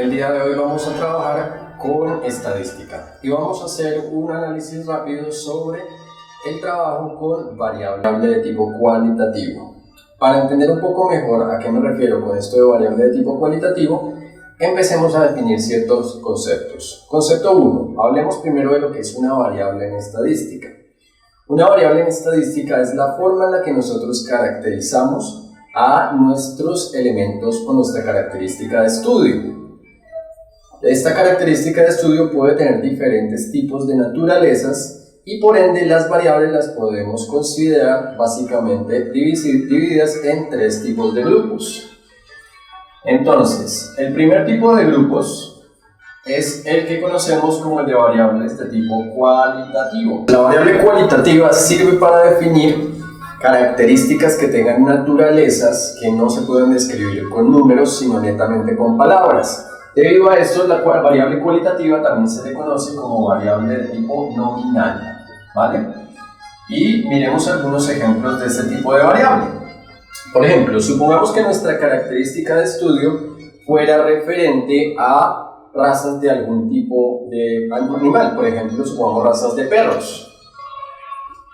El día de hoy vamos a trabajar con estadística y vamos a hacer un análisis rápido sobre el trabajo con variable de tipo cualitativo. Para entender un poco mejor a qué me refiero con esto de variable de tipo cualitativo, empecemos a definir ciertos conceptos. Concepto 1. Hablemos primero de lo que es una variable en estadística. Una variable en estadística es la forma en la que nosotros caracterizamos a nuestros elementos o nuestra característica de estudio. Esta característica de estudio puede tener diferentes tipos de naturalezas y por ende las variables las podemos considerar básicamente divididas en tres tipos de grupos. Entonces, el primer tipo de grupos es el que conocemos como el de variables de tipo cualitativo. La variable cualitativa sirve para definir características que tengan naturalezas que no se pueden describir con números, sino netamente con palabras. Debido a esto, la variable cualitativa también se le conoce como variable de tipo nominal, ¿vale? Y miremos algunos ejemplos de este tipo de variable. Por ejemplo, supongamos que nuestra característica de estudio fuera referente a razas de algún tipo de animal. Por ejemplo, supongamos razas de perros.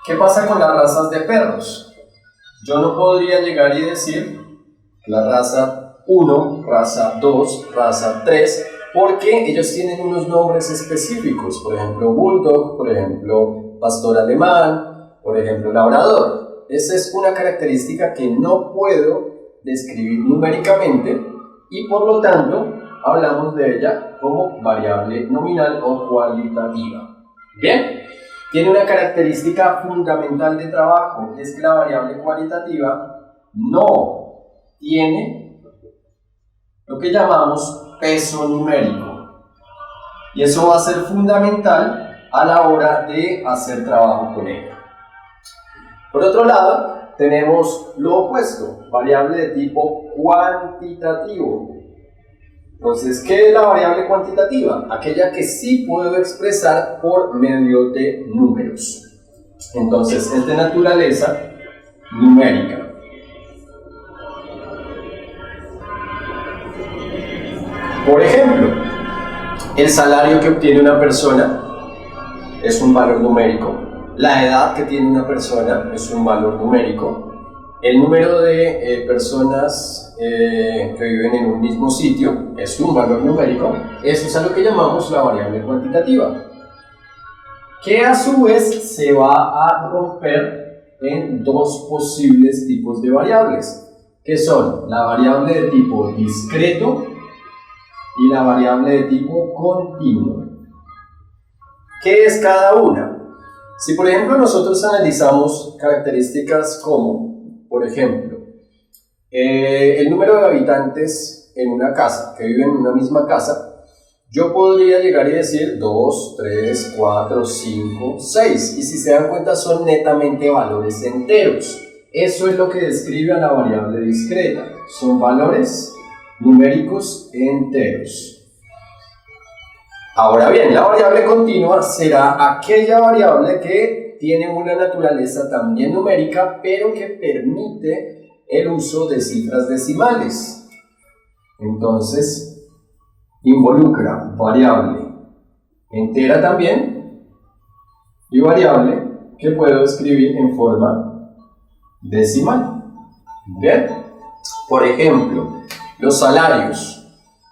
¿Qué pasa con las razas de perros? Yo no podría llegar y decir la raza 1, raza 2, raza 3, porque ellos tienen unos nombres específicos, por ejemplo bulldog, por ejemplo pastor alemán, por ejemplo labrador. Esa es una característica que no puedo describir numéricamente y por lo tanto hablamos de ella como variable nominal o cualitativa. Bien. Tiene una característica fundamental de trabajo, es que la variable cualitativa no tiene lo que llamamos peso numérico. Y eso va a ser fundamental a la hora de hacer trabajo con ella. Por otro lado, tenemos lo opuesto, variable de tipo cuantitativo. Entonces, ¿qué es la variable cuantitativa? Aquella que sí puedo expresar por medio de números. Entonces, es de naturaleza numérica. Por ejemplo, el salario que obtiene una persona es un valor numérico. La edad que tiene una persona es un valor numérico. El número de personas que viven en un mismo sitio es un valor numérico. Eso es a lo que llamamos la variable cuantitativa, que a su vez se va a romper en dos posibles tipos de variables, que son la variable de tipo discreto y la variable de tipo continuo. ¿Qué es cada una? Si por ejemplo nosotros analizamos características como, por ejemplo, el número de habitantes en una casa, que viven en una misma casa, yo podría llegar y decir 2, 3, 4, 5, 6, y si se dan cuenta son netamente valores enteros. Eso es lo que describe a la variable discreta, son valores numéricos enteros. Ahora bien, la variable continua será aquella variable que tiene una naturaleza también numérica, pero que permite el uso de cifras decimales. Entonces, involucra variable entera también y variable que puedo escribir en forma decimal. Bien, por ejemplo, los salarios.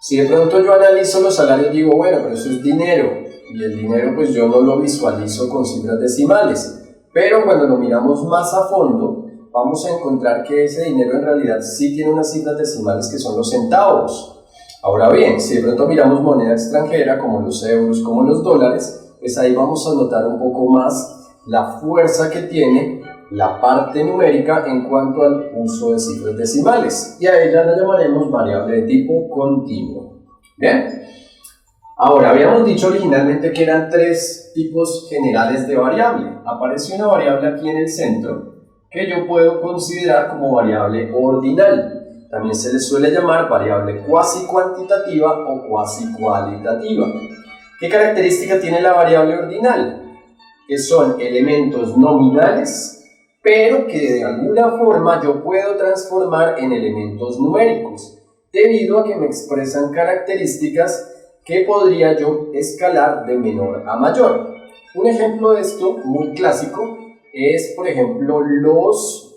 Si de pronto yo analizo los salarios, digo, bueno, pero eso es dinero, y el dinero pues yo no lo visualizo con cifras decimales, pero cuando lo miramos más a fondo, vamos a encontrar que ese dinero en realidad sí tiene unas cifras decimales que son los centavos. Ahora bien, si de pronto miramos moneda extranjera, como los euros, como los dólares, pues ahí vamos a notar un poco más la fuerza que tiene la parte numérica en cuanto al uso de cifras decimales, y a ella la llamaremos variable de tipo continuo. ¿Bien? Ahora, habíamos dicho originalmente que eran tres tipos generales de variable. Aparece una variable aquí en el centro que yo puedo considerar como variable ordinal. También se le suele llamar variable cuasi cuantitativa o cuasi cualitativa. ¿Qué característica tiene la variable ordinal? Que son elementos nominales, pero que de alguna forma yo puedo transformar en elementos numéricos. debido a que me expresan características que podría yo escalar de menor a mayor. Un ejemplo de esto muy clásico es, por ejemplo,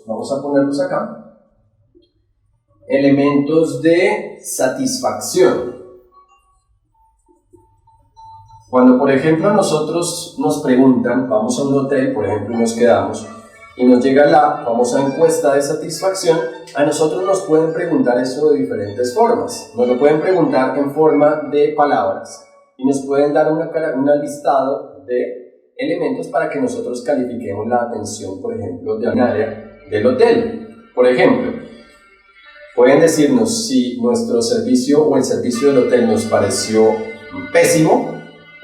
vamos a ponerlos acá, elementos de satisfacción. Cuando, por ejemplo, a nosotros nos preguntan, vamos a un hotel, por ejemplo, y nos quedamos, y nos llega la famosa encuesta de satisfacción, a nosotros nos pueden preguntar eso de diferentes formas. Nos lo pueden preguntar en forma de palabras y nos pueden dar un listado de elementos para que nosotros califiquemos la atención, por ejemplo, de un área del hotel. Por ejemplo, pueden decirnos si nuestro servicio o el servicio del hotel nos pareció pésimo,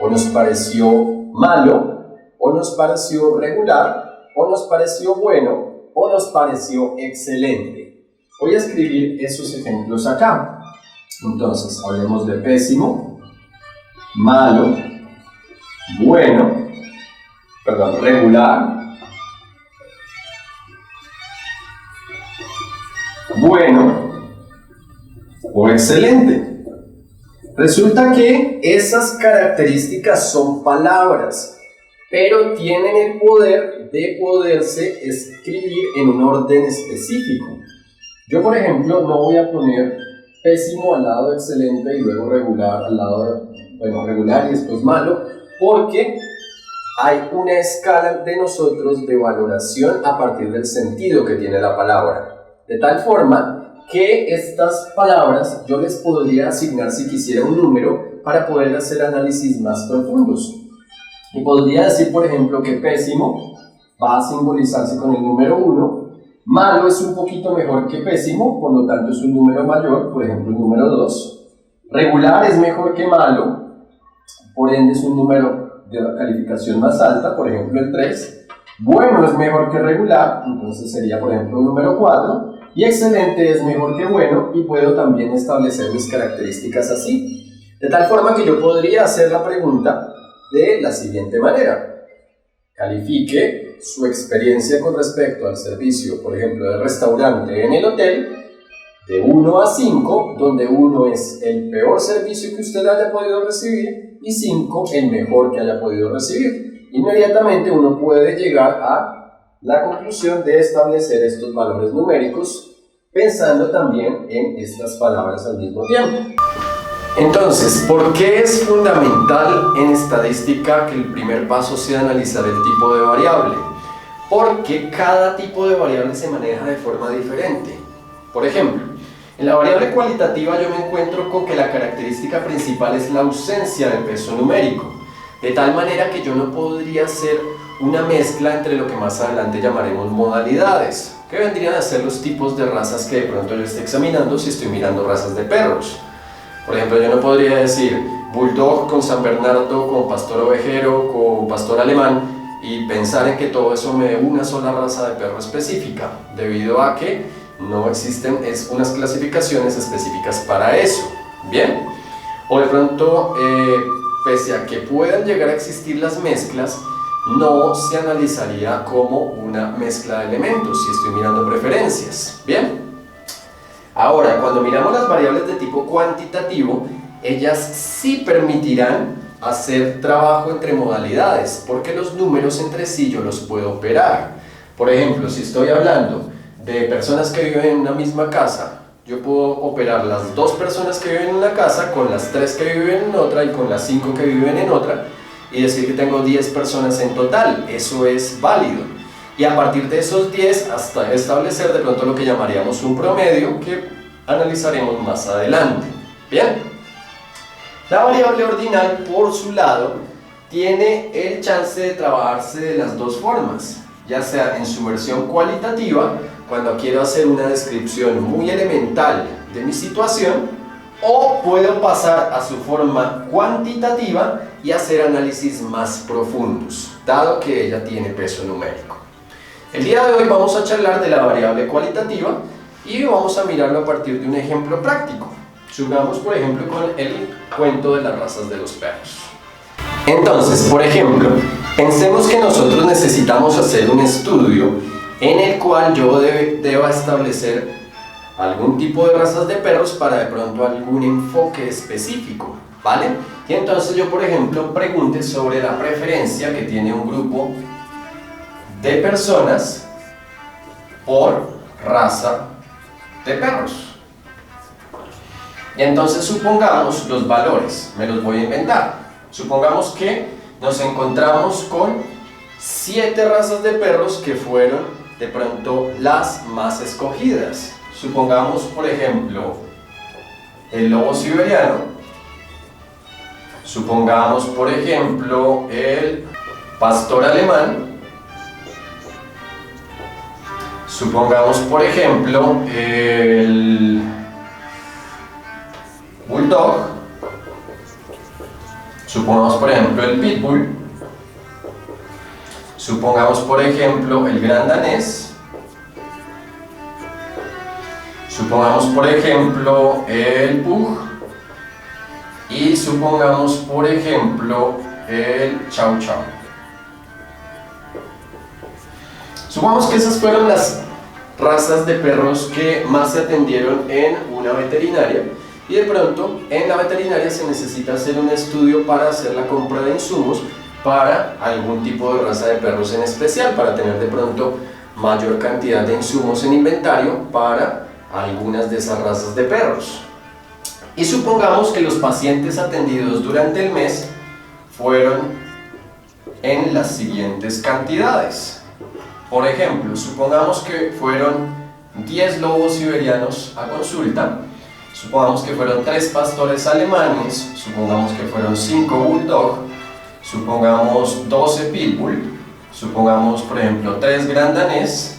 o nos pareció malo, o nos pareció regular, o nos pareció bueno, o nos pareció excelente. Voy a escribir esos ejemplos acá. Entonces, hablemos de pésimo, malo, regular, bueno o excelente. Resulta que esas características son palabras, pero tienen el poder de poderse escribir en un orden específico. Yo, por ejemplo, no voy a poner pésimo al lado de excelente y luego regular al lado de, regular y después malo, porque hay una escala de nosotros de valoración a partir del sentido que tiene la palabra. De tal forma que estas palabras yo les podría asignar, si quisiera, un número para poder hacer análisis más profundos. Y podría decir, por ejemplo, que pésimo va a simbolizarse con el número 1, malo es un poquito mejor que pésimo, por lo tanto es un número mayor, por ejemplo el número 2, regular es mejor que malo, por ende es un número de calificación más alta, por ejemplo el 3, bueno es mejor que regular, entonces sería por ejemplo el número 4, y excelente es mejor que bueno, y puedo también establecer mis características así. De tal forma que yo podría hacer la pregunta de la siguiente manera: califique su experiencia con respecto al servicio, por ejemplo, del restaurante en el hotel, de 1 a 5, donde 1 es el peor servicio que usted haya podido recibir y 5 el mejor que haya podido recibir. Inmediatamente uno puede llegar a la conclusión de establecer estos valores numéricos, pensando también en estas palabras al mismo tiempo. Entonces, ¿por qué es fundamental en estadística que el primer paso sea analizar el tipo de variable? Porque cada tipo de variable se maneja de forma diferente. Por ejemplo, en la variable cualitativa yo me encuentro con que la característica principal es la ausencia de peso numérico, de tal manera que yo no podría hacer una mezcla entre lo que más adelante llamaremos modalidades, que vendrían a ser los tipos de razas que de pronto yo esté examinando si estoy mirando razas de perros. Por ejemplo, yo no podría decir bulldog con San Bernardo, con pastor ovejero, con pastor alemán y pensar en que todo eso me dé una sola raza de perro específica, debido a que no existen unas clasificaciones específicas para eso. ¿Bien? O de pronto, pese a que puedan llegar a existir las mezclas, no se analizaría como una mezcla de elementos si estoy mirando preferencias. ¿Bien? Ahora, cuando miramos las variables de tipo cuantitativo, ellas sí permitirán hacer trabajo entre modalidades, porque los números entre sí yo los puedo operar. Por ejemplo, si estoy hablando de personas que viven en una misma casa, yo puedo operar las 2 personas que viven en una casa con las 3 que viven en otra y con las 5 que viven en otra, y decir que tengo 10 personas en total. Eso es válido. Y a partir de esos 10 hasta establecer de pronto lo que llamaríamos un promedio, que analizaremos más adelante. Bien, la variable ordinal, por su lado, tiene el chance de trabajarse de las dos formas, ya sea en su versión cualitativa, cuando quiero hacer una descripción muy elemental de mi situación, o puedo pasar a su forma cuantitativa y hacer análisis más profundos, dado que ella tiene peso numérico. El día de hoy vamos a charlar de la variable cualitativa y vamos a mirarlo a partir de un ejemplo práctico. Jugamos, por ejemplo, con el cuento de las razas de los perros. Entonces, por ejemplo, pensemos que nosotros necesitamos hacer un estudio en el cual yo deba establecer algún tipo de razas de perros para de pronto algún enfoque específico, ¿vale? Y entonces yo, por ejemplo, pregunte sobre la preferencia que tiene un grupo de personas por raza de perros. Y entonces supongamos los valores, me los voy a inventar. Supongamos que nos encontramos con 7 razas de perros que fueron de pronto las más escogidas. Supongamos, por ejemplo, el lobo siberiano. Supongamos, por ejemplo, el pastor alemán. Supongamos, por ejemplo, el bulldog. Supongamos, por ejemplo, el pitbull. Supongamos, por ejemplo, el gran danés. Supongamos, por ejemplo, el pug. Y supongamos, por ejemplo, el chow chow. Supongamos que esas fueron las razas de perros que más se atendieron en una veterinaria. Y de pronto, en la veterinaria se necesita hacer un estudio para hacer la compra de insumos para algún tipo de raza de perros en especial, para tener de pronto mayor cantidad de insumos en inventario para algunas de esas razas de perros. Y supongamos que los pacientes atendidos durante el mes fueron en las siguientes cantidades. Por ejemplo, supongamos que fueron 10 lobos siberianos a consulta. Supongamos que fueron 3 pastores alemanes, supongamos que fueron 5 bulldog, supongamos 12 pitbull, supongamos por ejemplo 3 gran danés,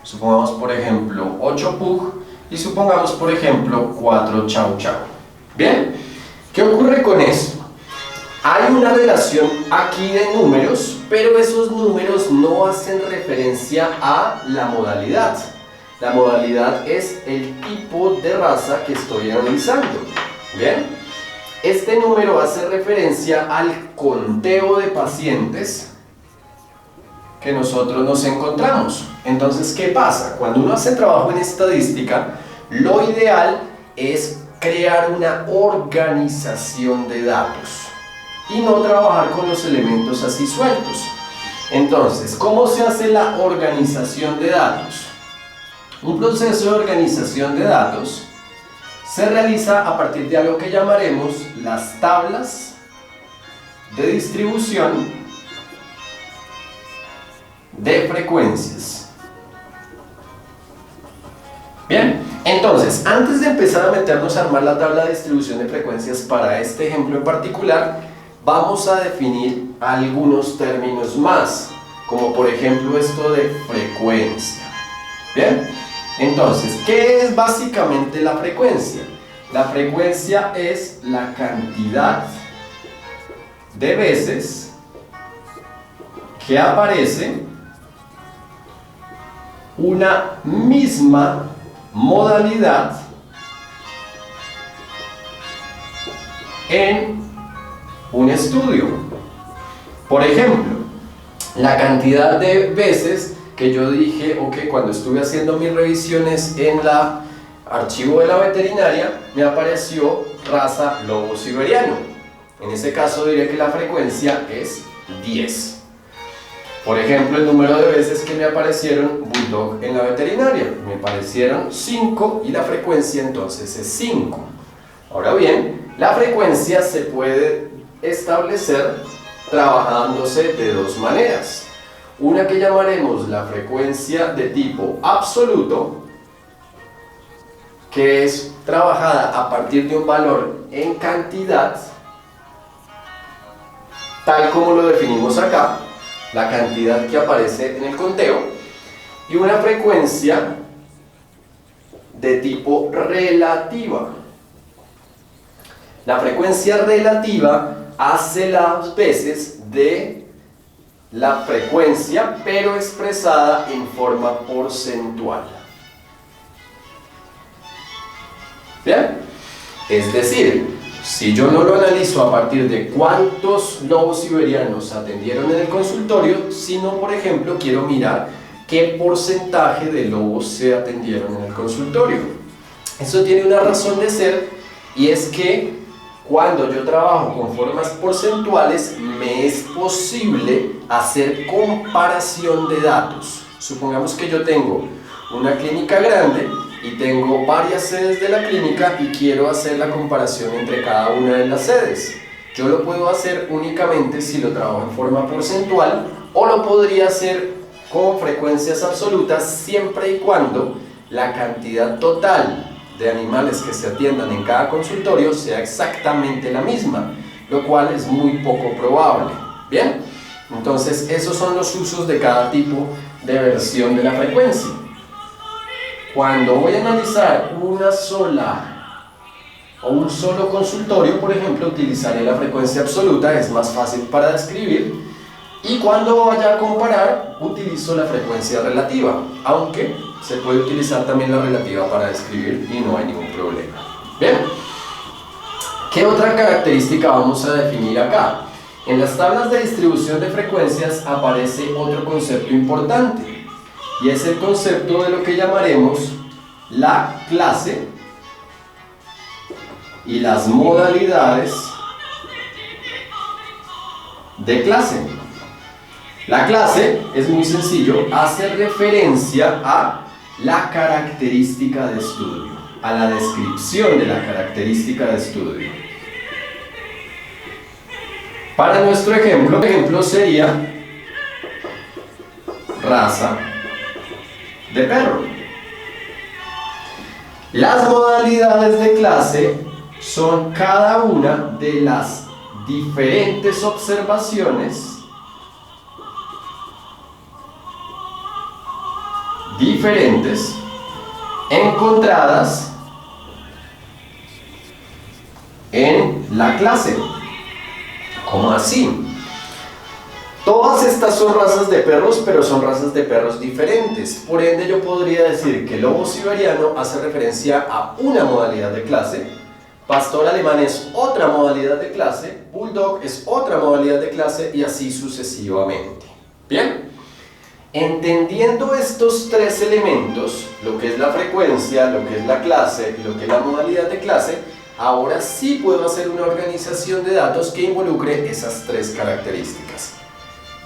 supongamos por ejemplo 8 pug y supongamos por ejemplo 4 chow chow. Bien, ¿qué ocurre con esto? Hay una relación aquí de números, pero esos números no hacen referencia a la modalidad. La modalidad es el tipo de raza que estoy analizando. Bien, este número hace referencia al conteo de pacientes que nosotros nos encontramos. Entonces, ¿qué pasa? Cuando uno hace trabajo en estadística, lo ideal es crear una organización de datos y no trabajar con los elementos así sueltos. Entonces, ¿cómo se hace la organización de datos? Un proceso de organización de datos se realiza a partir de algo que llamaremos las tablas de distribución de frecuencias. Bien, entonces, antes de empezar a meternos a armar la tabla de distribución de frecuencias para este ejemplo en particular, vamos a definir algunos términos más, como por ejemplo esto de frecuencia. Bien, entonces, ¿qué es básicamente la frecuencia? La frecuencia es la cantidad de veces que aparece una misma modalidad en un estudio. Por ejemplo, la cantidad de veces que yo dije, ok, cuando estuve haciendo mis revisiones en el archivo de la veterinaria, me apareció raza lobo siberiano. En ese caso diré que la frecuencia es 10. Por ejemplo, el número de veces que me aparecieron bulldog en la veterinaria, me aparecieron 5 y la frecuencia entonces es 5. Ahora bien, la frecuencia se puede establecer trabajándose de dos maneras. Una que llamaremos la frecuencia de tipo absoluto, que es trabajada a partir de un valor en cantidad, tal como lo definimos acá, la cantidad que aparece en el conteo, y una frecuencia de tipo relativa. La frecuencia relativa hace las veces de la frecuencia, pero expresada en forma porcentual. ¿Bien? Es decir, si yo no lo analizo a partir de cuántos lobos siberianos atendieron en el consultorio, sino, por ejemplo, quiero mirar qué porcentaje de lobos se atendieron en el consultorio. Eso tiene una razón de ser, y es que cuando yo trabajo con formas porcentuales me es posible hacer comparación de datos. Supongamos que yo tengo una clínica grande y tengo varias sedes de la clínica y quiero hacer la comparación entre cada una de las sedes. Yo lo puedo hacer únicamente si lo trabajo en forma porcentual, o lo podría hacer con frecuencias absolutas siempre y cuando la cantidad total de animales que se atiendan en cada consultorio sea exactamente la misma, lo cual es muy poco probable. Bien, entonces esos son los usos de cada tipo de versión de la frecuencia. Cuando voy a analizar una sola o un solo consultorio, por ejemplo, utilizaré la frecuencia absoluta, es más fácil para describir, y cuando vaya a comparar utilizo la frecuencia relativa, aunque se puede utilizar también la relativa para describir y no hay ningún problema. Bien, ¿qué otra característica vamos a definir acá? En las tablas de distribución de frecuencias aparece otro concepto importante, y es el concepto de lo que llamaremos la clase y las modalidades de clase. La clase es muy sencillo, hace referencia a la característica de estudio, a la descripción de la característica de estudio. Para nuestro ejemplo sería raza de perro. Las modalidades de clase son cada una de las diferentes observaciones diferentes encontradas en la clase. ¿Cómo así? Todas estas son razas de perros, pero son razas de perros diferentes. Por ende, yo podría decir que lobo siberiano hace referencia a una modalidad de clase, pastor alemán es otra modalidad de clase, bulldog es otra modalidad de clase, y así sucesivamente. ¿Bien? Entendiendo estos tres elementos, lo que es la frecuencia, lo que es la clase y lo que es la modalidad de clase, ahora sí puedo hacer una organización de datos que involucre esas tres características.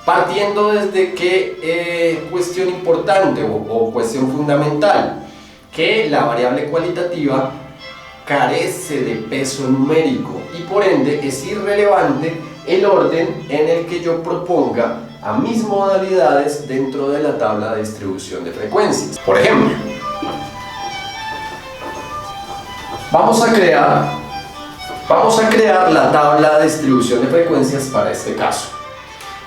Partiendo desde qué cuestión importante o cuestión fundamental, que la variable cualitativa carece de peso numérico y por ende es irrelevante el orden en el que yo proponga a mis modalidades dentro de la tabla de distribución de frecuencias. Por ejemplo, vamos a crear la tabla de distribución de frecuencias para este caso.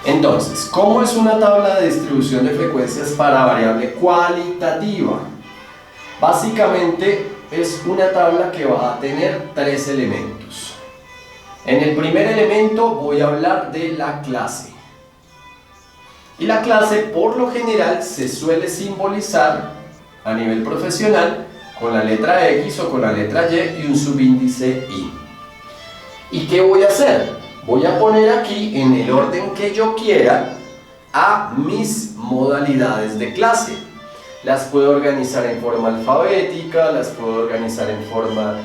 Entonces, ¿cómo es una tabla de distribución de frecuencias para variable cualitativa? Básicamente es una tabla que va a tener tres elementos. En el primer elemento voy a hablar de la clase. Y la clase por lo general se suele simbolizar a nivel profesional con la letra X o con la letra Y y un subíndice Y. ¿Y qué voy a hacer? Voy a poner aquí en el orden que yo quiera a mis modalidades de clase. Las puedo organizar en forma alfabética, las puedo organizar en forma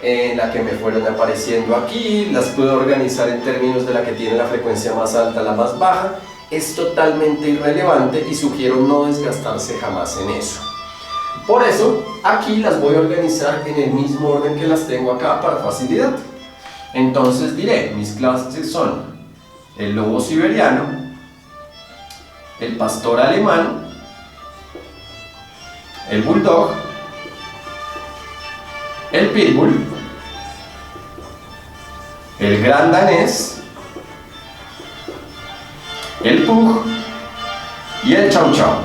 en la que me fueron apareciendo aquí, las puedo organizar en términos de la que tiene la frecuencia más alta, la más baja. Es totalmente irrelevante y sugiero no desgastarse jamás en eso. Por eso, aquí las voy a organizar en el mismo orden que las tengo acá para facilidad. Entonces diré, mis clases son el lobo siberiano, el pastor alemán, el bulldog, el pitbull, el gran danés, el pug y el chow chow.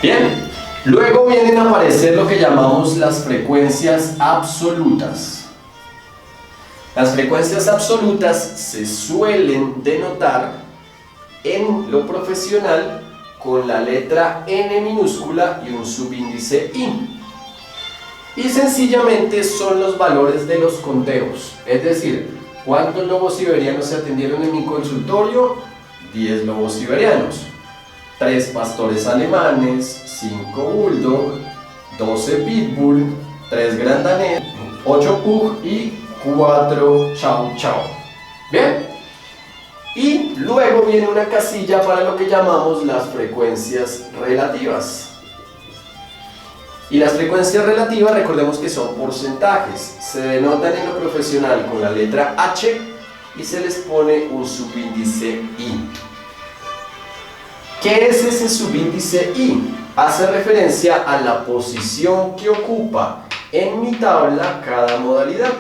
Bien, luego vienen a aparecer lo que llamamos las frecuencias absolutas. Las frecuencias absolutas se suelen denotar en lo profesional con la letra N minúscula y un subíndice I. Y sencillamente son los valores de los conteos, es decir, ¿cuántos lobos siberianos se atendieron en mi consultorio? 10 lobos siberianos, 3 pastores alemanes, 5 bulldog, 12 Pitbull, 3 Grand Danés, 8 Pug y 4 Chow Chow. ¿Bien? Y luego viene una casilla para lo que llamamos las frecuencias relativas. Y las frecuencias relativas, recordemos que son porcentajes. Se denotan en lo profesional con la letra H y se les pone un subíndice I. ¿Qué es ese subíndice I? Hace referencia a la posición que ocupa en mi tabla cada modalidad.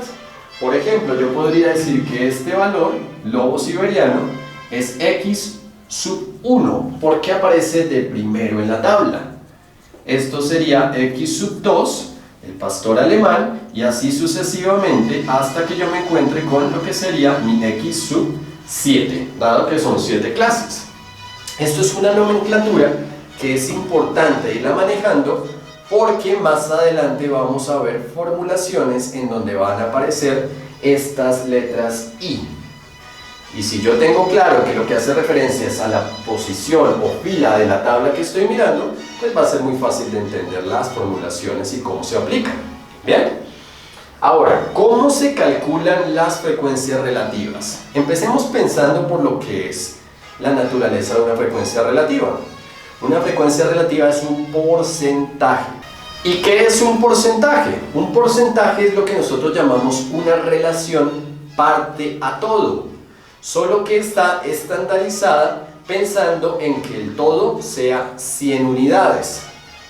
Por ejemplo, yo podría decir que este valor, lobo siberiano, es X sub 1, porque aparece de primero en la tabla. Esto sería X sub 2, el pastor alemán, y así sucesivamente hasta que yo me encuentre con lo que sería mi X sub 7, dado que son 7 clases. Esto es una nomenclatura que es importante irla manejando porque más adelante vamos a ver formulaciones en donde van a aparecer estas letras I. Y si yo tengo claro que lo que hace referencia es a la posición o fila de la tabla que estoy mirando, pues va a ser muy fácil de entender las formulaciones y cómo se aplican. ¿Bien? Ahora, ¿cómo se calculan las frecuencias relativas? Empecemos pensando por lo que es la naturaleza de una frecuencia relativa. Una frecuencia relativa es un porcentaje. ¿Y qué es un porcentaje? Un porcentaje es lo que nosotros llamamos una relación parte a todo, solo que está estandarizada pensando en que el todo sea 100 unidades.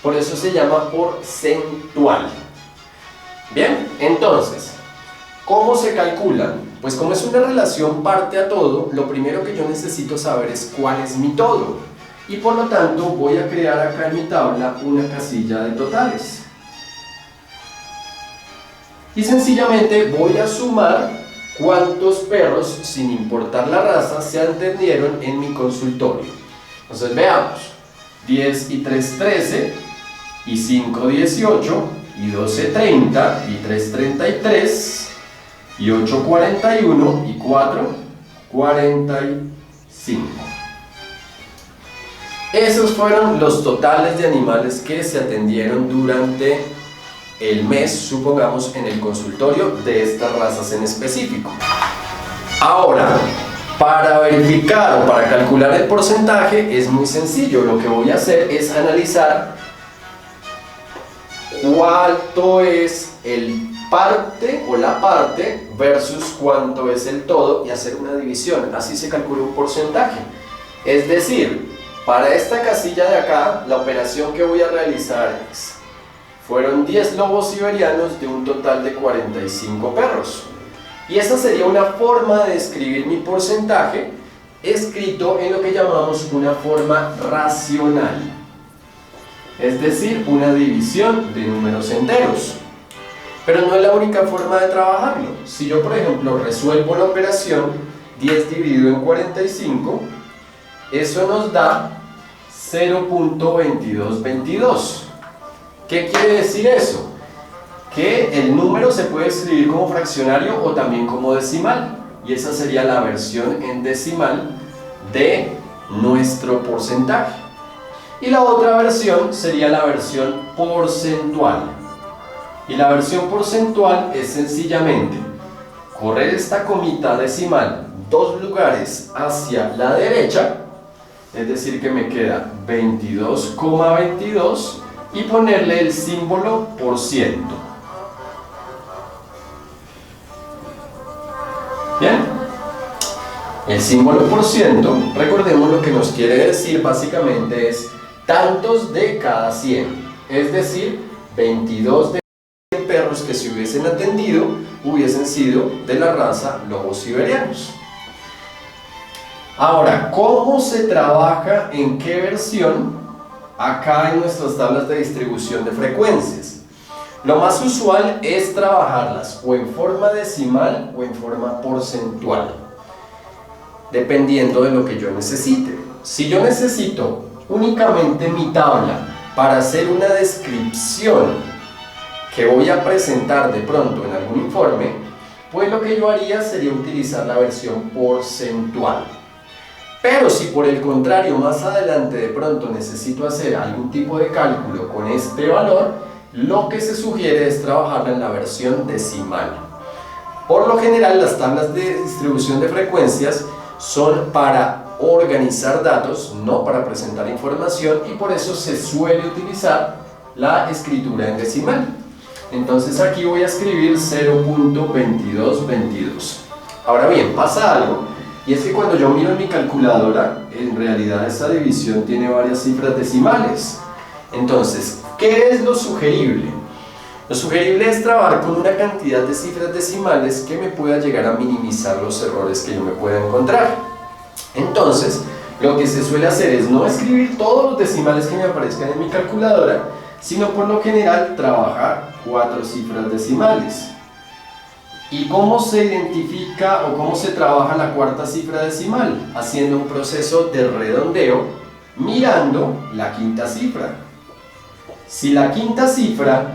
Por eso se llama porcentual. Bien, entonces, ¿cómo se calcula? Pues como es una relación parte a todo, lo primero que yo necesito saber es cuál es mi todo. Y por lo tanto voy a crear acá en mi tabla una casilla de totales. Y sencillamente voy a sumar cuántos perros, sin importar la raza, se atendieron en mi consultorio. Entonces veamos, 10 y 3, 13, y 5, 18, y 12, 30, y 3, 33, y 8, 41, y 4, 45. Esos fueron los totales de animales que se atendieron durante el mes, supongamos, en el consultorio de estas razas en específico. Ahora, para verificar o para calcular el porcentaje es muy sencillo. Lo que voy a hacer es analizar cuánto es el parte o la parte versus cuánto es el todo y hacer una división. Así se calcula un porcentaje. Es decir, para esta casilla de acá, la operación que voy a realizar es: fueron 10 lobos siberianos de un total de 45 perros. Y esa sería una forma de escribir mi porcentaje, escrito en lo que llamamos una forma racional. Es decir, una división de números enteros. Pero no es la única forma de trabajarlo. Si yo, por ejemplo, resuelvo la operación 10 dividido en 45, eso nos da 0.2222. ¿Qué quiere decir eso? Que el número se puede escribir como fraccionario o también como decimal, y esa sería la versión en decimal de nuestro porcentaje. Y la otra versión sería la versión porcentual. Y la versión porcentual es sencillamente correr esta comita decimal 2 lugares hacia la derecha, es decir que me queda 22,22, y ponerle el símbolo por ciento. Bien, el símbolo por ciento, recordemos, lo que nos quiere decir básicamente es tantos de cada 100, es decir, 22 de perros que se hubiesen atendido hubiesen sido de la raza lobos siberianos. Ahora, ¿cómo se trabaja en qué versión? Acá en nuestras tablas de distribución de frecuencias. Lo más usual es trabajarlas o en forma decimal o en forma porcentual, dependiendo de lo que yo necesite. Si yo necesito únicamente mi tabla para hacer una descripción que voy a presentar de pronto en algún informe, pues lo que yo haría sería utilizar la versión porcentual. Pero si por el contrario más adelante de pronto necesito hacer algún tipo de cálculo con este valor, lo que se sugiere es trabajarla en la versión decimal. Por lo general, las tablas de distribución de frecuencias son para organizar datos, no para presentar información, y por eso se suele utilizar la escritura en decimal. Entonces aquí voy a escribir 0.2222. Ahora bien, pasa algo, y es que cuando yo miro en mi calculadora, en realidad esa división tiene varias cifras decimales. Entonces, ¿qué es lo sugerible? Lo sugerible es trabajar con una cantidad de cifras decimales que me pueda llegar a minimizar los errores que yo me pueda encontrar. Entonces, lo que se suele hacer es no escribir todos los decimales que me aparezcan en mi calculadora, sino por lo general trabajar 4 cifras decimales. ¿Y cómo se identifica o cómo se trabaja la cuarta cifra decimal? Haciendo un proceso de redondeo mirando la quinta cifra. Si la quinta cifra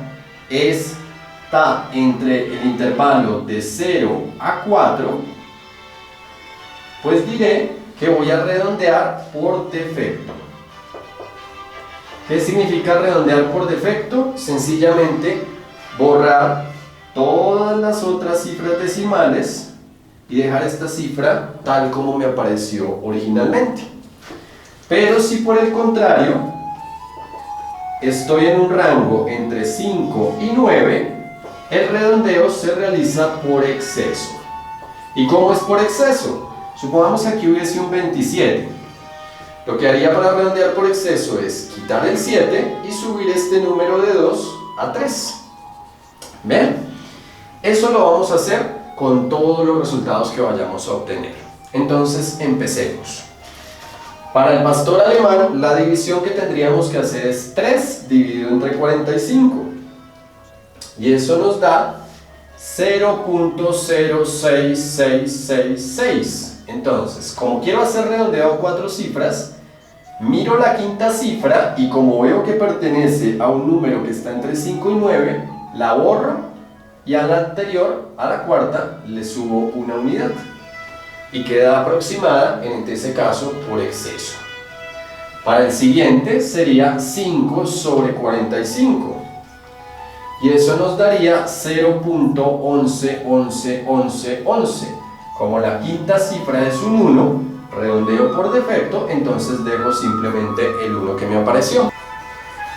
está entre el intervalo de 0 a 4, pues diré que voy a redondear por defecto. ¿Qué significa redondear por defecto? Sencillamente borrar todas las otras cifras decimales y dejar esta cifra tal como me apareció originalmente. Pero si por el contrario estoy en un rango entre 5 y 9, el redondeo se realiza por exceso. ¿Y cómo es por exceso? Supongamos que aquí hubiese un 27. Lo que haría para redondear por exceso es quitar el 7 y subir este número de 2 a 3. ¿Ven? Eso lo vamos a hacer con todos los resultados que vayamos a obtener. Entonces, empecemos. Para el pastor alemán, la división que tendríamos que hacer es 3 dividido entre 45. Y eso nos da 0.06666. Entonces, como quiero hacer redondeado 4 cifras, miro la quinta cifra y como veo que pertenece a un número que está entre 5 y 9, la borro y a la anterior, a la cuarta, le subo una unidad. Y queda aproximada, en ese caso, por exceso. Para el siguiente sería 5 sobre 45. Y eso nos daría 0.111111. Como la quinta cifra es un 1, redondeo por defecto, entonces dejo simplemente el 1 que me apareció.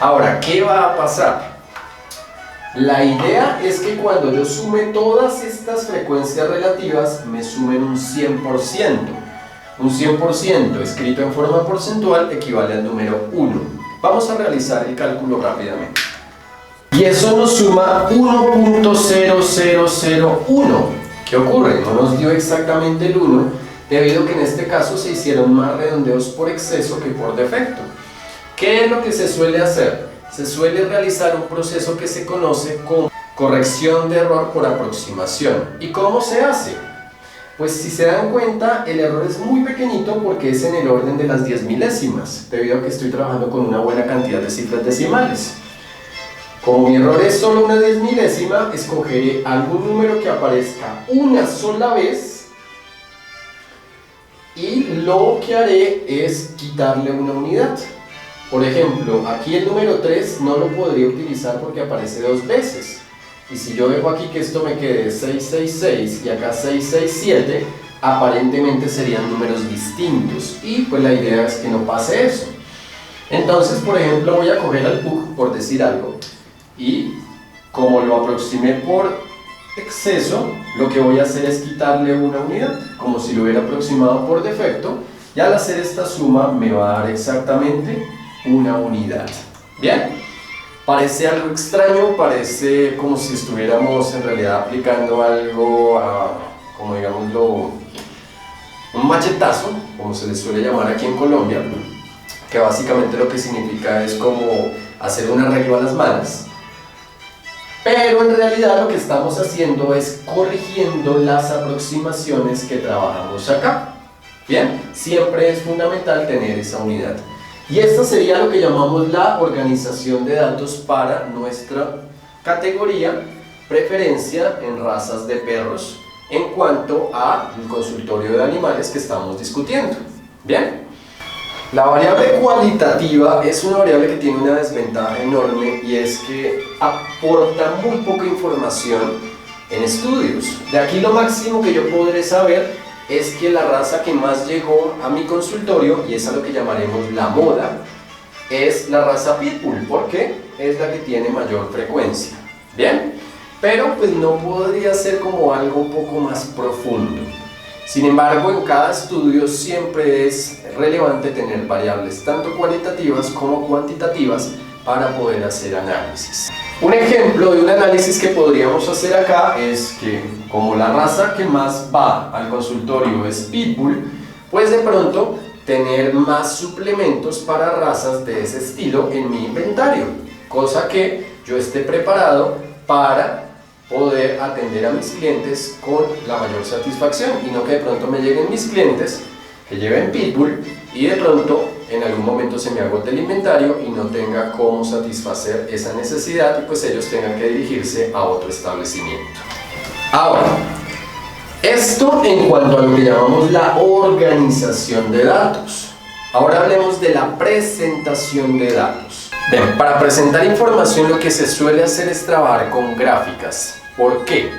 Ahora, ¿qué va a pasar? La idea es que cuando yo sume todas estas frecuencias relativas, me sumen un 100%. Un 100% escrito en forma porcentual equivale al número 1. Vamos a realizar el cálculo rápidamente. Y eso nos suma 1.0001. ¿Qué ocurre? No nos dio exactamente el 1, debido a que en este caso se hicieron más redondeos por exceso que por defecto. ¿Qué es lo que se suele hacer? Se suele realizar un proceso que se conoce como corrección de error por aproximación. ¿Y cómo se hace? Pues si se dan cuenta, el error es muy pequeñito porque es en el orden de las 10 milésimas, debido a que estoy trabajando con una buena cantidad de cifras decimales. Como mi error es solo una 10 milésima, escogeré algún número que aparezca una sola vez y lo que haré es quitarle una unidad. Por ejemplo, aquí el número 3 no lo podría utilizar porque aparece 2 veces. Y si yo dejo aquí que esto me quede 666 y acá 667, aparentemente serían números distintos. Y pues la idea es que no pase eso. Entonces, por ejemplo, voy a coger al PUC, por decir algo, y como lo aproximé por exceso, lo que voy a hacer es quitarle una unidad, como si lo hubiera aproximado por defecto, y al hacer esta suma me va a dar exactamente una unidad. ¿Bien? Parece algo extraño, parece como si estuviéramos en realidad aplicando algo, como digámoslo, un machetazo, como se le suele llamar aquí en Colombia, que básicamente lo que significa es como hacer un arreglo a las malas. Pero en realidad lo que estamos haciendo es corrigiendo las aproximaciones que trabajamos acá. Bien, siempre es fundamental tener esa unidad. Y esta sería lo que llamamos la organización de datos para nuestra categoría preferencia en razas de perros en cuanto al consultorio de animales que estamos discutiendo. Bien, La variable cualitativa es una variable que tiene una desventaja enorme y es que aporta muy poca información en estudios. De aquí lo máximo que yo podré saber es que la raza que más llegó a mi consultorio, y es a lo que llamaremos la moda, es la raza Pitbull, porque es la que tiene mayor frecuencia. Bien, pero pues no podría ser como algo un poco más profundo. Sin embargo, en cada estudio siempre es relevante tener variables tanto cualitativas como cuantitativas para poder hacer análisis. Un ejemplo de un análisis que podríamos hacer acá es que como la raza que más va al consultorio es Pitbull, pues de pronto tener más suplementos para razas de ese estilo en mi inventario, cosa que yo esté preparado para poder atender a mis clientes con la mayor satisfacción y no que de pronto me lleguen mis clientes que lleven Pitbull y de pronto en algún momento se me agote el inventario y no tenga cómo satisfacer esa necesidad y pues ellos tengan que dirigirse a otro establecimiento. Ahora, esto en cuanto a lo que llamamos la organización de datos. Ahora hablemos de la presentación de datos. Bien, para presentar información lo que se suele hacer es trabajar con gráficas. ¿Por qué?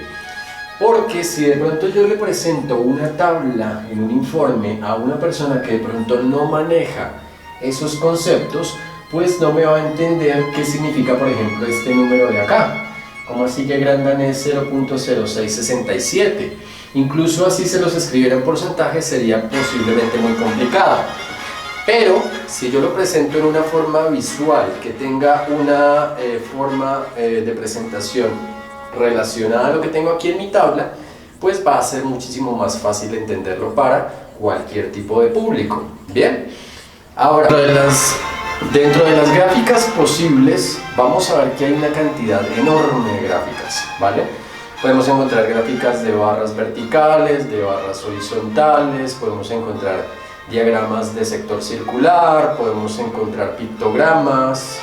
Porque si de pronto yo le presento una tabla en un informe a una persona que de pronto no maneja esos conceptos, pues no me va a entender qué significa, por ejemplo, este número de acá. ¿Cómo así que gran danés 0.0667? Incluso así se los escribiera en porcentaje sería posiblemente muy complicado. Pero si yo lo presento en una forma visual que tenga una forma de presentación relacionada a lo que tengo aquí en mi tabla, pues va a ser muchísimo más fácil entenderlo para cualquier tipo de público. Bien, ahora dentro de las gráficas posibles vamos a ver que hay una cantidad enorme de gráficas, ¿vale? Podemos encontrar gráficas de barras verticales, de barras horizontales, podemos encontrar diagramas de sector circular, podemos encontrar pictogramas,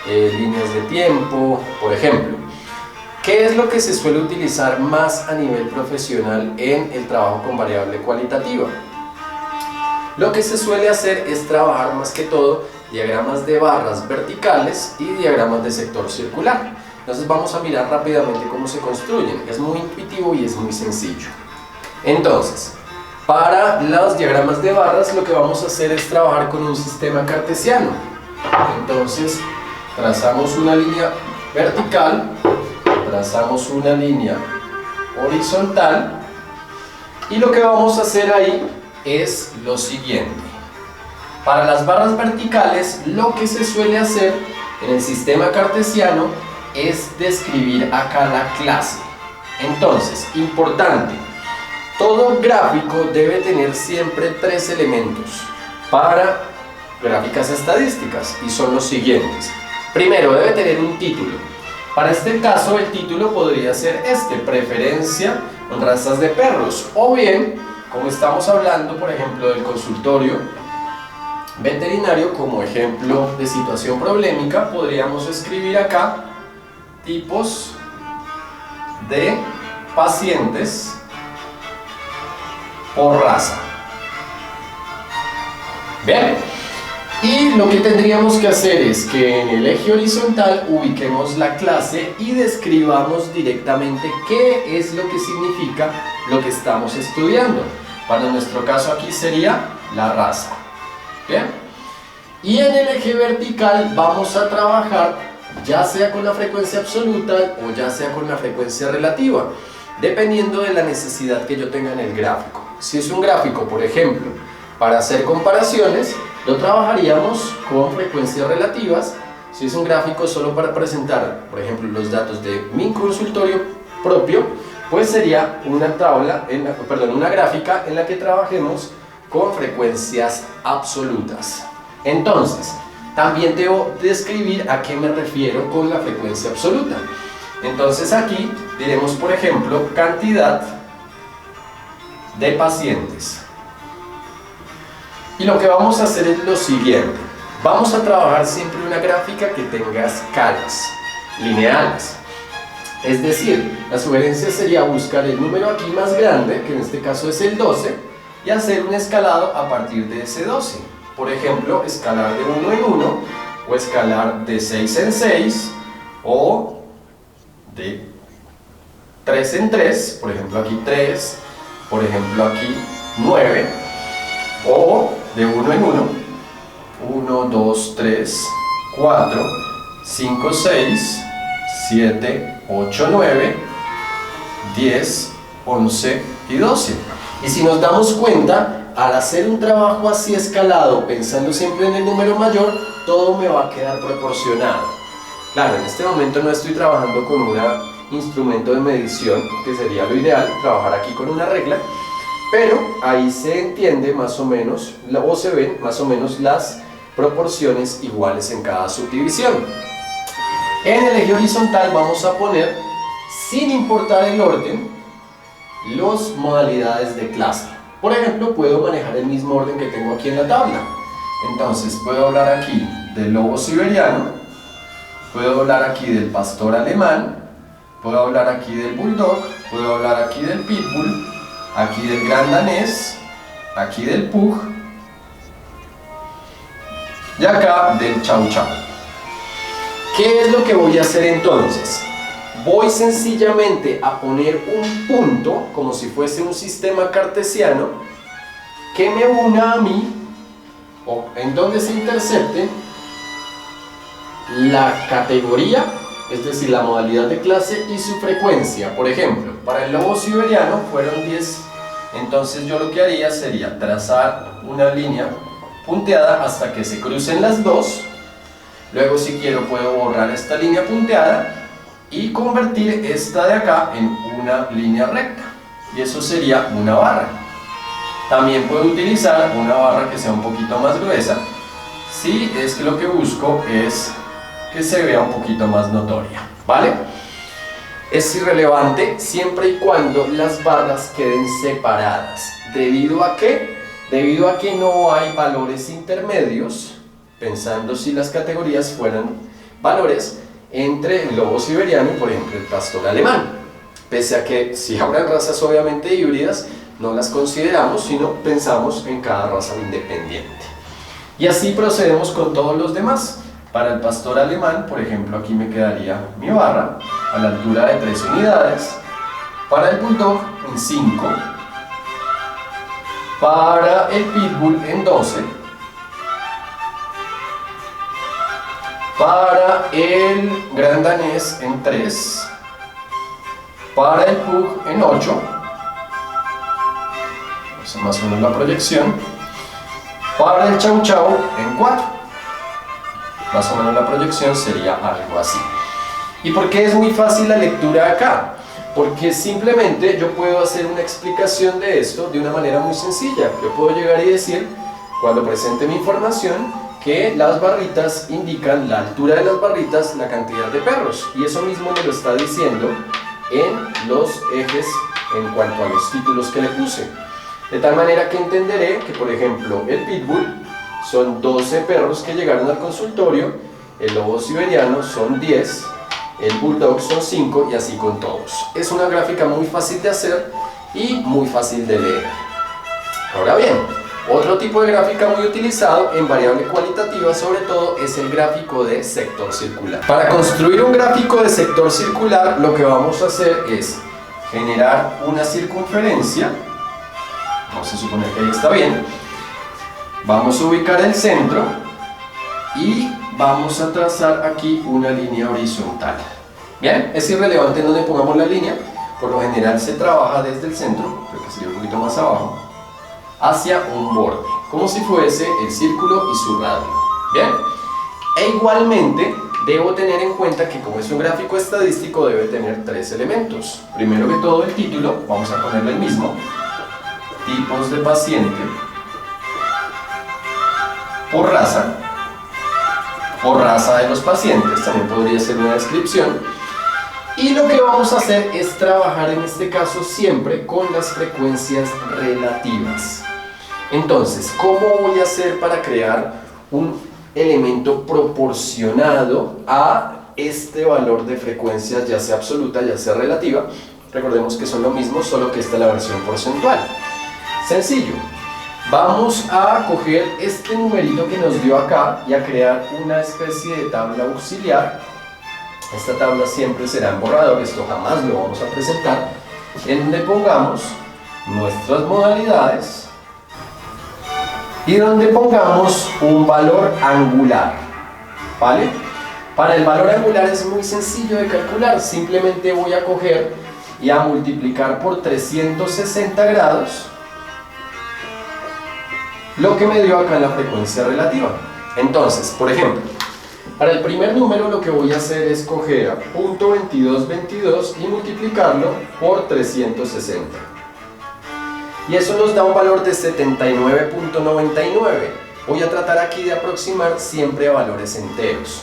líneas de tiempo, por ejemplo. ¿Qué es lo que se suele utilizar más a nivel profesional en el trabajo con variable cualitativa? Lo que se suele hacer es trabajar más que todo diagramas de barras verticales y diagramas de sector circular. Entonces vamos a mirar rápidamente cómo se construyen. Es muy intuitivo y es muy sencillo. Entonces, para los diagramas de barras lo que vamos a hacer es trabajar con un sistema cartesiano. Entonces trazamos una línea vertical, trazamos una línea horizontal y lo que vamos a hacer ahí es lo siguiente. Para las barras verticales lo que se suele hacer en el sistema cartesiano es describir acá la clase. Entonces, importante, todo gráfico debe tener siempre tres elementos para gráficas estadísticas y son los siguientes. Primero, debe tener un título. Para este caso el título podría ser preferencia en razas de perros, o bien, como estamos hablando por ejemplo del consultorio veterinario como ejemplo de situación problemática, podríamos escribir acá tipos de pacientes por raza. Bien, y lo que tendríamos que hacer es que en el eje horizontal ubiquemos la clase y describamos directamente qué es lo que significa lo que estamos estudiando. Para nuestro caso aquí sería la raza. Bien, y en el eje vertical vamos a trabajar ya sea con la frecuencia absoluta o ya sea con la frecuencia relativa, dependiendo de la necesidad que yo tenga en el gráfico. Si es un gráfico, por ejemplo, para hacer comparaciones, lo trabajaríamos con frecuencias relativas. Si es un gráfico solo para presentar, por ejemplo, los datos de mi consultorio propio, pues sería una una gráfica en la que trabajemos con frecuencias absolutas. Entonces, también debo describir a qué me refiero con la frecuencia absoluta. Entonces aquí diremos, por ejemplo, cantidad de pacientes. Y lo que vamos a hacer es lo siguiente. Vamos a trabajar siempre una gráfica que tenga escalas lineales. Es decir, la sugerencia sería buscar el número aquí más grande, que en este caso es el 12, y hacer un escalado a partir de ese 12. por ejemplo, escalar de 1 en 1, o escalar de 6 en 6, o de 3 en 3, por ejemplo aquí 3, por ejemplo aquí 9, o de 1 en 1, 1, 2, 3, 4, 5, 6, 7, 8, 9, 10, 11 y 12. Y si nos damos cuenta, al hacer un trabajo así escalado, pensando siempre en el número mayor, todo me va a quedar proporcionado. Claro, en este momento no estoy trabajando con un instrumento de medición, que sería lo ideal, trabajar aquí con una regla, pero ahí se entiende más o menos, o se ven más o menos las proporciones iguales en cada subdivisión. En el eje horizontal vamos a poner, sin importar el orden, las modalidades de clase. Por ejemplo, puedo manejar el mismo orden que tengo aquí en la tabla. Entonces puedo hablar aquí del lobo siberiano, puedo hablar aquí del pastor alemán, puedo hablar aquí del bulldog, puedo hablar aquí del pitbull, aquí del gran danés, aquí del pug y acá del chow chow. ¿Qué es lo que voy a hacer entonces? Voy sencillamente a poner un punto, como si fuese un sistema cartesiano, que me una a mí, o en donde se intercepten la categoría, es decir, la modalidad de clase y su frecuencia. Por ejemplo, para el lobo siberiano fueron 10, entonces yo lo que haría sería trazar una línea punteada hasta que se crucen las dos. Luego, si quiero, puedo borrar esta línea punteada y convertir esta de acá en una línea recta, y eso sería una barra. También puedo utilizar una barra que sea un poquito más gruesa, si es que lo que busco es que se vea un poquito más notoria, ¿vale? Es irrelevante siempre y cuando las barras queden separadas. ¿Debido a qué? Debido a que no hay valores intermedios, pensando si las categorías fueran valores entre el lobo siberiano y, por ejemplo, el pastor alemán. Pese a que si habrán razas obviamente híbridas, no las consideramos, sino pensamos en cada raza independiente. Y así procedemos con todos los demás. Para el pastor alemán, por ejemplo, aquí me quedaría mi barra a la altura de 3 unidades. Para el bulldog en 5. Para el pitbull en 12. Para el gran danés en 3. Para el pug en 8. Esa es más o menos la proyección. Para el chow chow en 4. Más o menos la proyección sería algo así. ¿Y por qué es muy fácil la lectura acá? Porque simplemente yo puedo hacer una explicación de esto de una manera muy sencilla. Yo puedo llegar y decir, cuando presente mi información, que las barritas indican la altura de las barritas, la cantidad de perros, y eso mismo me lo está diciendo en los ejes en cuanto a los títulos que le puse, de tal manera que entenderé que, por ejemplo, el pitbull son 12 perros que llegaron al consultorio, el lobo siberiano son 10, el bulldog son 5 y así con todos. Es una gráfica muy fácil de hacer y muy fácil de leer. Ahora bien, otro tipo de gráfica muy utilizado en variable cualitativa sobre todo es el gráfico de sector circular. Para construir un gráfico de sector circular lo que vamos a hacer es generar una circunferencia. Vamos a suponer que ahí está bien. Vamos a ubicar el centro y vamos a trazar aquí una línea horizontal. Bien, es irrelevante en donde pongamos la línea, por lo general se trabaja desde el centro, creo que sería un poquito más abajo, hacia un borde, como si fuese el círculo y su radio. Bien, e igualmente debo tener en cuenta que como es un gráfico estadístico debe tener 3 elementos. Primero que todo el título, vamos a ponerle el mismo, tipos de paciente por raza de los pacientes, también podría ser una descripción. Y lo que vamos a hacer es trabajar en este caso siempre con las frecuencias relativas. Entonces, ¿cómo voy a hacer para crear un elemento proporcionado a este valor de frecuencias, ya sea absoluta, ya sea relativa? Recordemos que son lo mismo, solo que esta es la versión porcentual. Sencillo. Vamos a coger este numerito que nos dio acá y a crear una especie de tabla auxiliar. Esta tabla siempre será en borrador, esto jamás lo vamos a presentar, en donde pongamos nuestras modalidades y donde pongamos un valor angular, ¿vale? Para el valor angular es muy sencillo de calcular, simplemente voy a coger y a multiplicar por 360 grados lo que me dio acá en la frecuencia relativa. Entonces, por ejemplo, para el primer número lo que voy a hacer es coger a .2222 y multiplicarlo por 360. Y eso nos da un valor de 79.99. Voy a tratar aquí de aproximar siempre a valores enteros.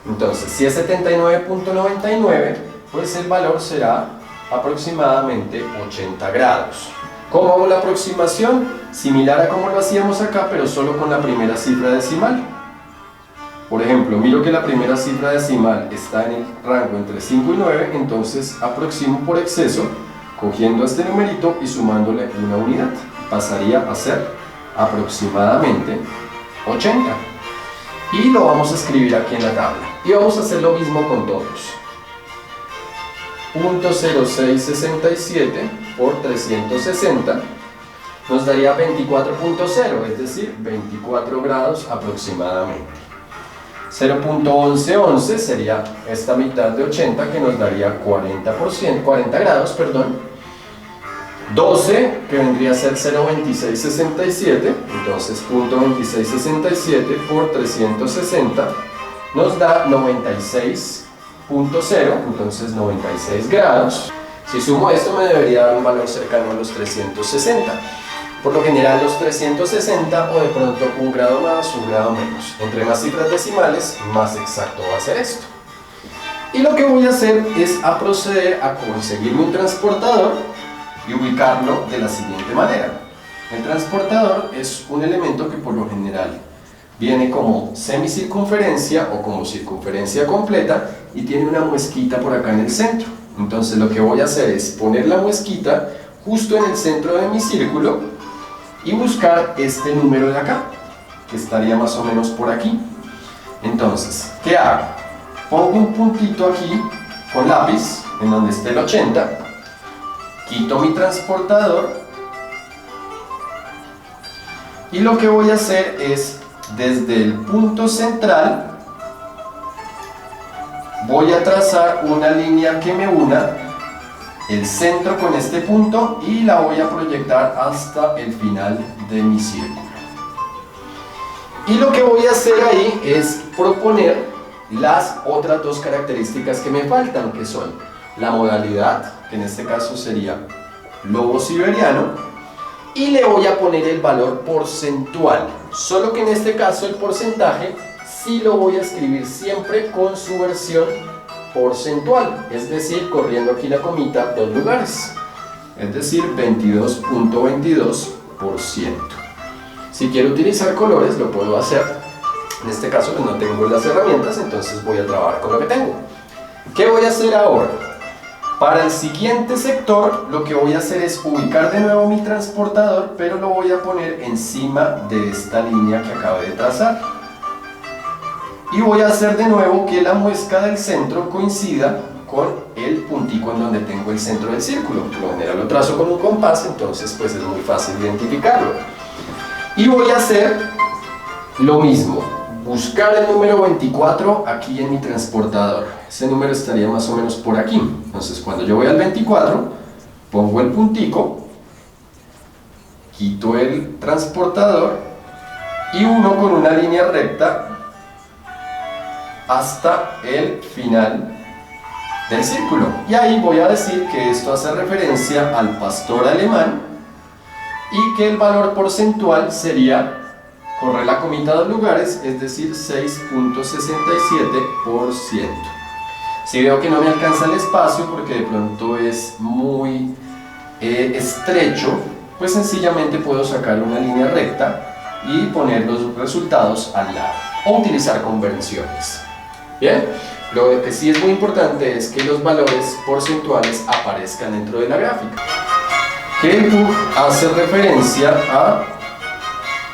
Entonces, si es 79.99, pues el valor será aproximadamente 80 grados. ¿Cómo hago la aproximación? Similar a como lo hacíamos acá, pero solo con la primera cifra decimal. Por ejemplo, miro que la primera cifra decimal está en el rango entre 5 y 9, entonces aproximo por exceso, cogiendo este numerito y sumándole una unidad. Pasaría a ser aproximadamente 80. Y lo vamos a escribir aquí en la tabla. Y vamos a hacer lo mismo con todos. .0667 por 360 nos daría 24.0, es decir, 24 grados aproximadamente. 0.1111 sería esta mitad de 80 que nos daría 40 grados, perdón. 12, que vendría a ser 0.2667, entonces .2667 por 360 nos da 96.0, entonces 96 grados. Si sumo esto me debería dar un valor cercano a los 360. Por lo general los 360 o de pronto un grado más, un grado menos. Entre más cifras decimales, más exacto va a ser esto. Y lo que voy a hacer es a proceder a conseguirme un transportador y ubicarlo de la siguiente manera. El transportador es un elemento que por lo general viene como semicircunferencia o como circunferencia completa y tiene una muesquita por acá en el centro. Entonces lo que voy a hacer es poner la muesquita justo en el centro de mi círculo y buscar este número de acá, que estaría más o menos por aquí. Entonces, ¿qué hago? Pongo un puntito aquí con lápiz en donde esté el 80, quito mi transportador y lo que voy a hacer es desde el punto central voy a trazar una línea que me una el centro con este punto y la voy a proyectar hasta el final de mi círculo. Y lo que voy a hacer ahí es proponer las otras dos características que me faltan, que son la modalidad, que en este caso sería lobo siberiano, y le voy a poner el valor porcentual, solo que en este caso el porcentaje sí lo voy a escribir siempre con su versión porcentual, es decir, corriendo aquí la comita 2 lugares, es decir, 22.22%. Si quiero utilizar colores lo puedo hacer, en este caso pues no tengo las herramientas, entonces voy a trabajar con lo que tengo. ¿Qué voy a hacer ahora? Para el siguiente sector lo que voy a hacer es ubicar de nuevo mi transportador, pero lo voy a poner encima de esta línea que acabé de trazar. Y voy a hacer de nuevo que la muesca del centro coincida con el puntico en donde tengo el centro del círculo. Por lo general lo trazo con un compás, entonces pues es muy fácil identificarlo. Y voy a hacer lo mismo, buscar el número 24 aquí en mi transportador. Ese número estaría más o menos por aquí. Entonces cuando yo voy al 24, pongo el puntico, quito el transportador y uno con una línea recta hasta el final del círculo. Y ahí voy a decir que esto hace referencia al pastor alemán y que el valor porcentual sería, corre la comita 2 lugares, es decir, 6.67%. Si veo que no me alcanza el espacio porque de pronto es muy estrecho, pues sencillamente puedo sacar una línea recta y poner los resultados al lado o utilizar convenciones. Bien, lo que sí es muy importante es que los valores porcentuales aparezcan dentro de la gráfica. Que el PUG hace referencia a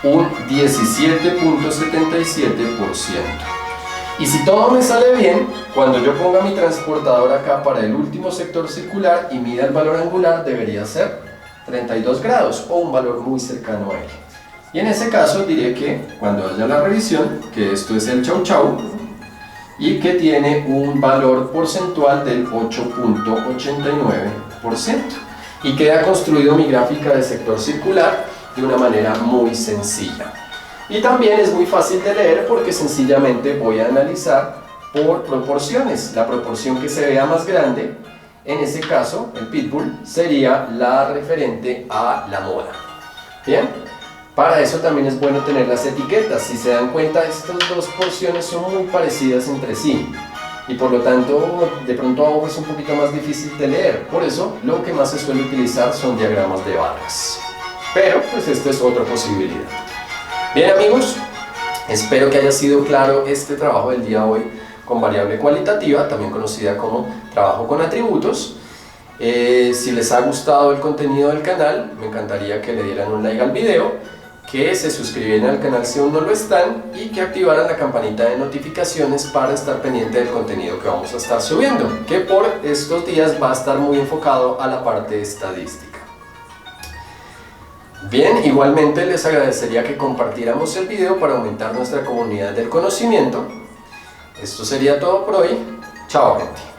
un 17.77%. Y si todo me sale bien, cuando yo ponga mi transportador acá para el último sector circular y mida el valor angular, debería ser 32 grados o un valor muy cercano a él. Y en ese caso diré que cuando haya la revisión, que esto es el chau chau y que tiene un valor porcentual del 8.89%. Y queda construido mi gráfica de sector circular de una manera muy sencilla. Y también es muy fácil de leer porque sencillamente voy a analizar por proporciones. La proporción que se vea más grande, en ese caso, el pitbull, sería la referente a la moda. Bien, para eso también es bueno tener las etiquetas. Si se dan cuenta, estas dos porciones son muy parecidas entre sí. Y por lo tanto, de pronto a ojo es un poquito más difícil de leer. Por eso, lo que más se suele utilizar son diagramas de barras. Pero, pues esta es otra posibilidad. Bien amigos, espero que haya sido claro este trabajo del día de hoy con variable cualitativa, también conocida como trabajo con atributos. Si les ha gustado el contenido del canal, me encantaría que le dieran un like al video, que se suscribieran al canal si aún no lo están y que activaran la campanita de notificaciones para estar pendiente del contenido que vamos a estar subiendo, que por estos días va a estar muy enfocado a la parte estadística. Bien, igualmente les agradecería que compartiéramos el video para aumentar nuestra comunidad del conocimiento. Esto sería todo por hoy. Chao, gente.